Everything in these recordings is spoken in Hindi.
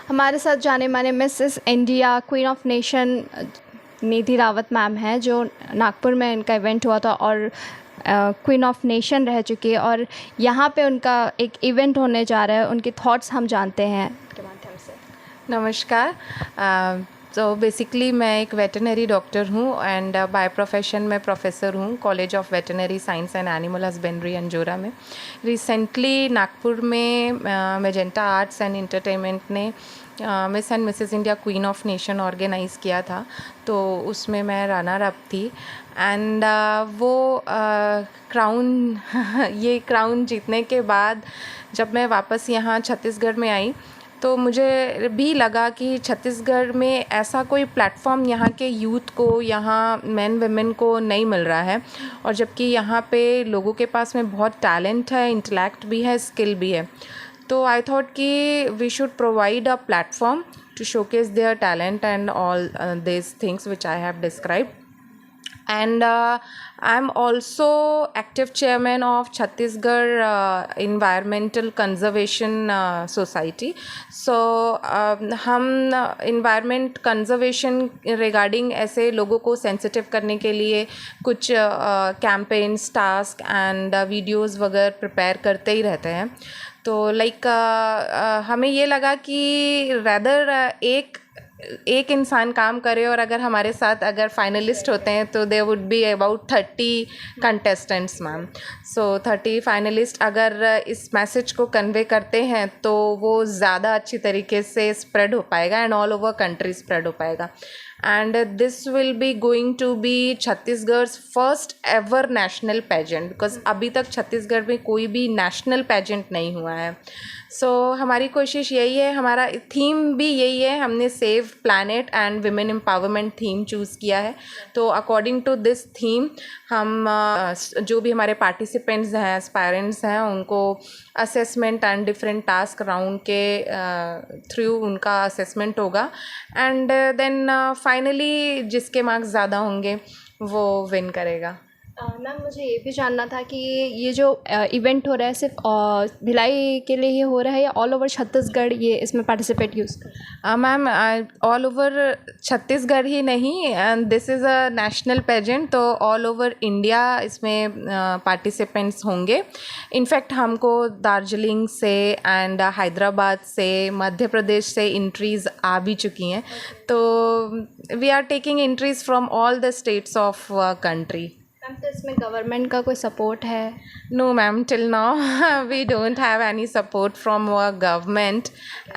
हमारे साथ जाने माने Mrs India queen of nation Nidhi Rawat ma'am हैं, जो नागपुर में इनका इवेंट हुआ था और क्वीन ऑफ नेशन रह चुकी है, और यहाँ पे उनका एक इवेंट होने जा रहा है। उनके थॉट्स हम जानते हैं के माध्यम से। नमस्कार। तो बेसिकली मैं एक वेटरनरी डॉक्टर हूँ एंड बाय प्रोफेशन मैं प्रोफेसर हूँ college of veterinary science and animal husbandry Anjora में। रिसेंटली नागपुर में मेजेंटा आर्ट्स एंड एंटरटेनमेंट ने miss and Mrs India queen of nation organise किया था, तो उसमें मैं रनर अप थी एंड वो क्राउन ये क्राउन जीतने के बाद जब मैं वापस यहाँ छत्तीसगढ़ में आई तो मुझे भी लगा कि छत्तीसगढ़ में ऐसा कोई प्लेटफॉर्म यहाँ के यूथ को, यहाँ मेन वेमेन को नहीं मिल रहा है, और जबकि यहाँ पे लोगों के पास में बहुत टैलेंट है, इंटेलेक्ट भी है, स्किल भी है। तो आई थॉट कि we should provide a platform to showcase their talent and all these things which I have described. And I'm also active chairman of Chhattisgarh Environmental Conservation Society. So हम environment conservation regarding ऐसे लोगों को sensitive करने के लिए कुछ campaigns, task and videos वगैरह prepare करते ही रहते हैं। तो लाइक हमें ये लगा कि रैदर एक इंसान काम करे, और अगर हमारे साथ अगर फाइनलिस्ट होते हैं तो they would be about 30 contestants ma'am. So 30 finalist अगर इस मैसेज को कन्वे करते हैं तो वो ज़्यादा अच्छी तरीके से स्प्रेड हो पाएगा and all over country spread हो पाएगा। And this will be going to be छत्तीसगढ़'s first ever national pageant, because अभी तक छत्तीसगढ़ में कोई भी नेशनल पेजेंट नहीं हुआ है। सो हमारी कोशिश यही है, हमारा थीम भी यही है, हमने save planet and women empowerment theme choose किया है। तो अकॉर्डिंग टू दिस थीम हम जो भी हमारे पार्टिसिपेंट्स हैं, एस्पायरेंट्स हैं, उनको assessment and different task round के थ्रू उनका असेसमेंट होगा एंड देन फाइनली जिसके मार्क्स ज़्यादा होंगे वो विन करेगा। मैम, मुझे ये भी जानना था कि ये जो इवेंट हो रहा है सिर्फ भिलाई के लिए ही हो रहा है या ऑल ओवर छत्तीसगढ़ ये इसमें पार्टिसिपेट यूज़ कर? मैम ऑल ओवर छत्तीसगढ़ ही नहीं, this is a national pageant, तो ऑल ओवर इंडिया इसमें पार्टिसिपेंट्स होंगे। इनफैक्ट हमको दार्जिलिंग से एंड हैदराबाद से, मध्य प्रदेश से एंट्रीज़ आ भी चुकी हैं। तो we are taking entries from all the states of country. Ma'am, तो इसमें गवर्नमेंट का कोई सपोर्ट है? No, ma'am, till now we don't have any support from our government,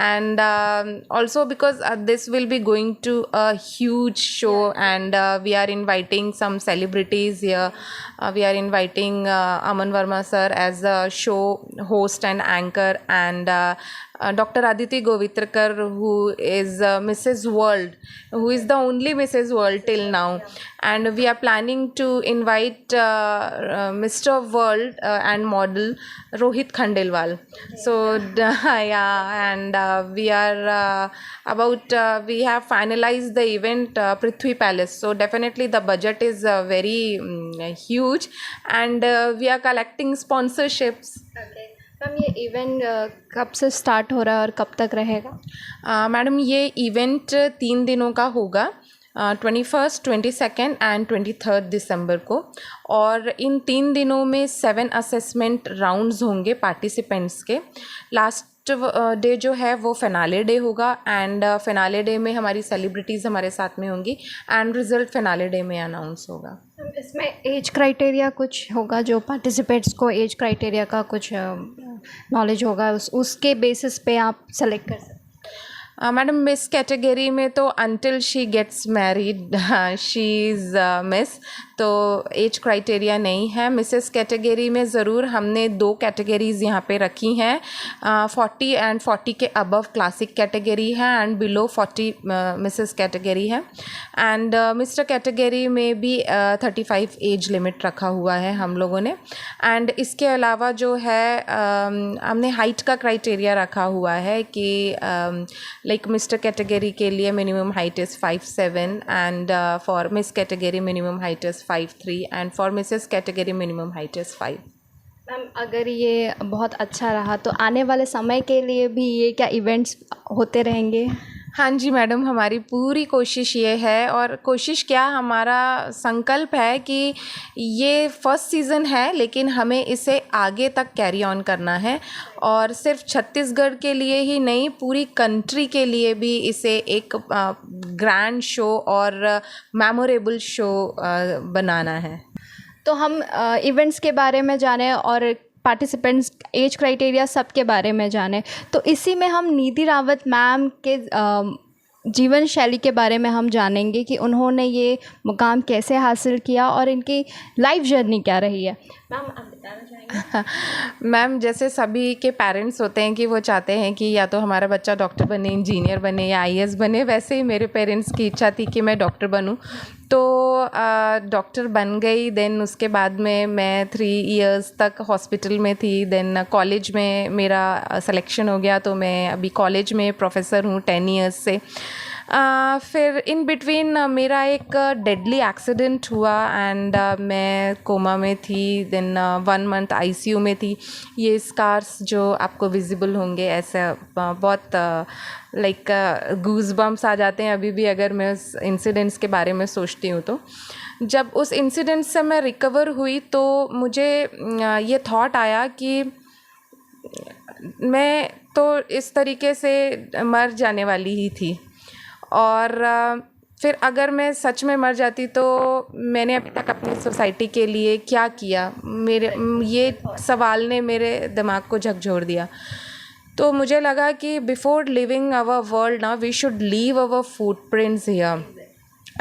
and also because this will be going to a huge show, and we are inviting some celebrities here. We are inviting Aman Verma sir as a show host and anchor, and Dr. Aditi Govitrkar, who is Mrs. World, who is the only Mrs. World till now, and we are planning to invite Mr. World and model Rohit Khandelwal. So yeah, and we are we have finalized the event Prithvi Palace. So definitely the budget is very huge, and we are collecting sponsorships. Okay. Ma'am, ये इवेंट कब से स्टार्ट हो रहा है और कब तक रहेगा? मैडम, ये इवेंट 3 दिनों का होगा, 21st, 22nd एंड 23rd दिसंबर को, और इन 3 दिनों में 7 असेसमेंट राउंड्स होंगे पार्टिसिपेंट्स के। लास्ट डे जो है वो फिनाले डे होगा, एंड फिनाले डे में हमारी सेलिब्रिटीज़ हमारे साथ में होंगी एंड रिज़ल्ट फिनाले डे में अनाउंस होगा। इसमें एज क्राइटेरिया कुछ होगा, जो पार्टिसिपेंट्स को एज क्राइटेरिया का कुछ नॉलेज होगा, उसके बेसिस पे आप सेलेक्ट कर सकते हैं? मैडम, मिस कैटेगरी में तो until she gets married she is miss, तो एज क्राइटेरिया नहीं है। मिसेस कैटेगरी में ज़रूर हमने 2 कैटेगरीज़ यहाँ पे रखी हैं, 40 एंड 40 के अबव क्लासिक कैटेगरी है एंड बिलो 40 मिसेस कैटेगरी है, एंड मिस्टर कैटेगरी में भी 35 एज लिमिट रखा हुआ है हम लोगों ने। एंड इसके अलावा जो है हमने हाइट का क्राइटेरिया रखा हुआ है कि लाइक मिस्टर कैटेगरी के लिए minimum height is 5'7", and for miss category minimum height is 5'3", and for Mrs category minimum height is 5। Ma'am अगर ये बहुत अच्छा रहा तो आने वाले समय के लिए भी ये क्या इवेंट्स होते रहेंगे? हाँ जी मैडम, हमारी पूरी कोशिश ये है, और कोशिश क्या, हमारा संकल्प है कि ये फर्स्ट सीज़न है लेकिन हमें इसे आगे तक कैरी ऑन करना है, और सिर्फ छत्तीसगढ़ के लिए ही नहीं, पूरी कंट्री के लिए भी इसे एक ग्रैंड शो और मेमोरेबल शो बनाना है। तो हम इवेंट्स के बारे में जाने और पार्टिसिपेंट्स एज क्राइटेरिया सब के बारे में जाने, तो इसी में हम निधि रावत मैम के जीवन शैली के बारे में हम जानेंगे कि उन्होंने ये मुकाम कैसे हासिल किया और इनकी लाइफ जर्नी क्या रही है। मैम आप बताना चाहेंगे? मैम जैसे सभी के पेरेंट्स होते हैं कि वो चाहते हैं कि या तो हमारा बच्चा डॉक्टर बने, इंजीनियर बने या आईएएस बने, वैसे ही मेरे पेरेंट्स की इच्छा थी कि मैं डॉक्टर बनूं। तो डॉक्टर बन गई। देन उसके बाद में मैं 3 इयर्स तक हॉस्पिटल में थी। देन कॉलेज में मेरा सिलेक्शन हो गया, तो मैं अभी कॉलेज में प्रोफेसर हूँ 10 इयर्स से। फिर इन बिटवीन मेरा एक डेडली एक्सीडेंट हुआ एंड मैं कोमा में थी। देन 1 मंथ आईसीयू में थी। ये स्कार्स जो आपको विजिबल होंगे, ऐसे बहुत लाइक गूज बम्स आ जाते हैं अभी भी अगर मैं उस इंसिडेंट्स के बारे में सोचती हूँ तो। जब उस इंसिडेंट से मैं रिकवर हुई तो मुझे ये थॉट आया कि मैं तो इस तरीके से मर जाने वाली ही थी, और फिर अगर मैं सच में मर जाती तो मैंने अभी तक अपनी सोसाइटी के लिए क्या किया, मेरे ये सवाल ने मेरे दिमाग को झकझोर दिया। तो मुझे लगा कि बिफोर लिविंग आवर वर्ल्ड ना, we should leave our footprints here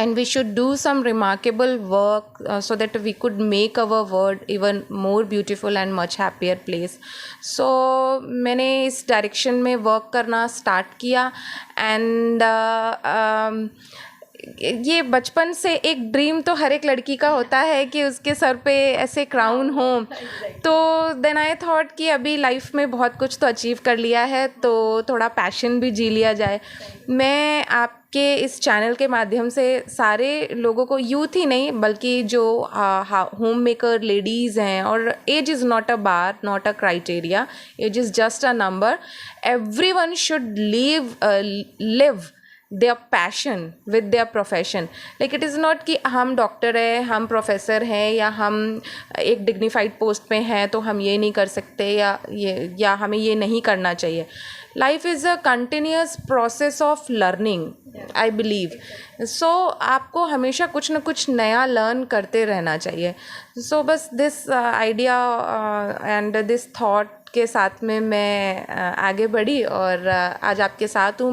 and we should do some remarkable work so that we could make our world even more beautiful and much happier place. So मैंने इस डायरेक्शन में वर्क करना स्टार्ट किया एंड ये बचपन से एक ड्रीम तो हर एक लड़की का होता है कि उसके सर पे ऐसे क्राउन हो। तो देन आई थॉट कि अभी लाइफ में बहुत कुछ तो अचीव कर लिया है, तो थोड़ा पैशन भी जी लिया जाए। मैं आपके इस चैनल के माध्यम से सारे लोगों को, यूथ ही नहीं बल्कि जो होम मेकर लेडीज़ हैं, और age is not a bar, not a criteria, age is just a number. Everyone should live their passion with their profession. Like it is not कि हम डॉक्टर हैं, हम प्रोफेसर हैं, या हम एक डिग्निफाइड पोस्ट पे हैं तो हम ये नहीं कर सकते, या हमें ये नहीं करना चाहिए। Life is a continuous process of learning, I believe. So आपको हमेशा कुछ ना कुछ नया लर्न करते रहना चाहिए। सो बस this idea and this thought के साथ में मैं आगे बढ़ी और आज आपके साथ हूँ।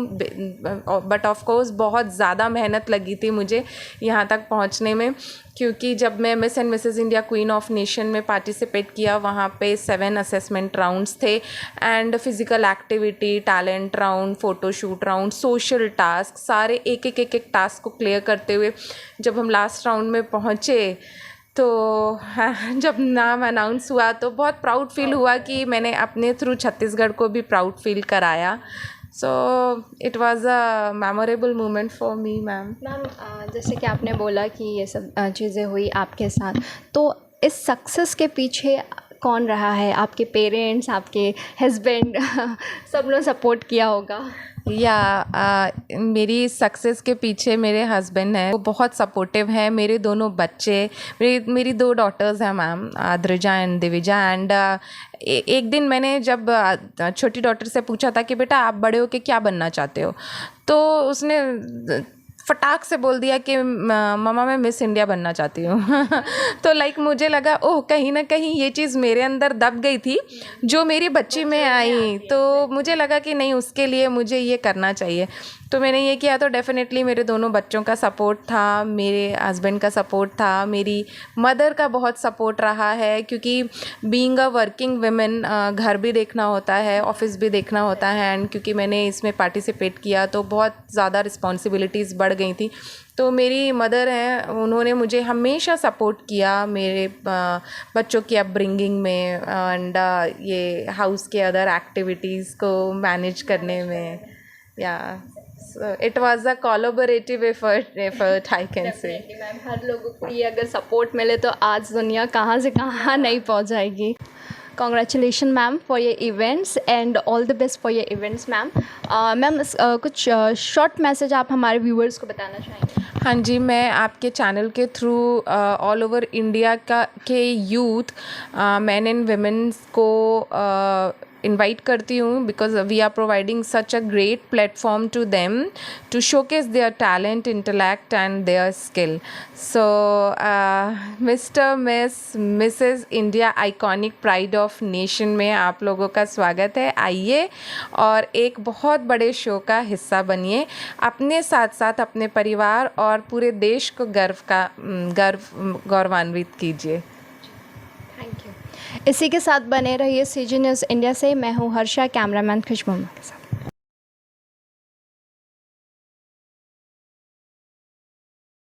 बट ऑफ कोर्स बहुत ज़्यादा मेहनत लगी थी मुझे यहाँ तक पहुँचने में, क्योंकि जब मैं miss and Mrs India queen of nation में पार्टिसिपेट किया, वहाँ पे 7 असेसमेंट राउंड्स थे and physical activity, talent round, photoshoot round, social task, सारे एक टास्क को क्लियर करते हुए जब हम लास्ट राउंड में पहुँचे तो जब नाम अनाउंस हुआ तो बहुत प्राउड फील हुआ कि मैंने अपने थ्रू छत्तीसगढ़ को भी प्राउड फील कराया। So it was a memorable moment for me ma'am. Ma'am जैसे कि आपने बोला कि ये सब चीज़ें हुई आपके साथ, तो इस सक्सेस के पीछे कौन रहा है? आपके पेरेंट्स, आपके हस्बैंड सब लोग सपोर्ट किया होगा? मेरी सक्सेस के पीछे मेरे हस्बैंड हैं, वो बहुत सपोर्टिव हैं। मेरे दोनों बच्चे, मेरी 2 डॉटर्स हैं ma'am, Adrija and Divija. And एक दिन मैंने जब छोटी डॉटर से पूछा था कि बेटा आप बड़े होके क्या बनना चाहते हो, तो उसने फटाक से बोल दिया कि मम्मा मैं मिस इंडिया बनना चाहती हूँ। तो लाइक मुझे लगा ओह कहीं ना कहीं ये चीज़ मेरे अंदर दब गई थी जो मेरी बच्ची में आई, तो मुझे लगा कि नहीं उसके लिए मुझे ये करना चाहिए। तो मैंने ये किया। तो डेफ़िनेटली मेरे दोनों बच्चों का सपोर्ट था, मेरे हस्बैंड का सपोर्ट था, मेरी मदर का बहुत सपोर्ट रहा है, क्योंकि बीइंग अ वर्किंग वुमेन घर भी देखना होता है, ऑफिस भी देखना होता है। एंड क्योंकि मैंने इसमें पार्टिसिपेट किया तो बहुत ज़्यादा रिस्पॉन्सिबिलिटीज़ बढ़ गई थी। तो मेरी मदर हैं, उन्होंने मुझे हमेशा सपोर्ट किया मेरे बच्चों की अपब्रिंगिंग में एंड ये हाउस के अदर एक्टिविटीज़ को मैनेज करने में। So it was a collaborative effort I can say. Ma'am हर लोगों को ये अगर सपोर्ट मिले तो आज दुनिया कहाँ से कहाँ नहीं पहुँच जाएगी। Congratulation ma'am for your events and all the best for your events ma'am. Ma'am कुछ शॉर्ट मैसेज आप हमारे व्यूअर्स को बताना चाहेंगे? हाँ जी, मैं आपके चैनल के थ्रू ऑल ओवर इंडिया के यूथ मैन एंड वेमेन्स को इनवाइट करती हूँ, because we are providing such a great platform to them to showcase their talent, intellect and their skill. So mister, Mrs India iconic pride of nation में आप लोगों का स्वागत है। आइए और एक बहुत बड़े शो का हिस्सा बनिए, अपने साथ साथ अपने परिवार और पूरे देश को गौरवान्वित कीजिए। Thank you. इसी के साथ बने रहिए CG न्यूज़ इंडिया से। मैं हूँ हर्षा, कैमरामैन खुशबू के साथ।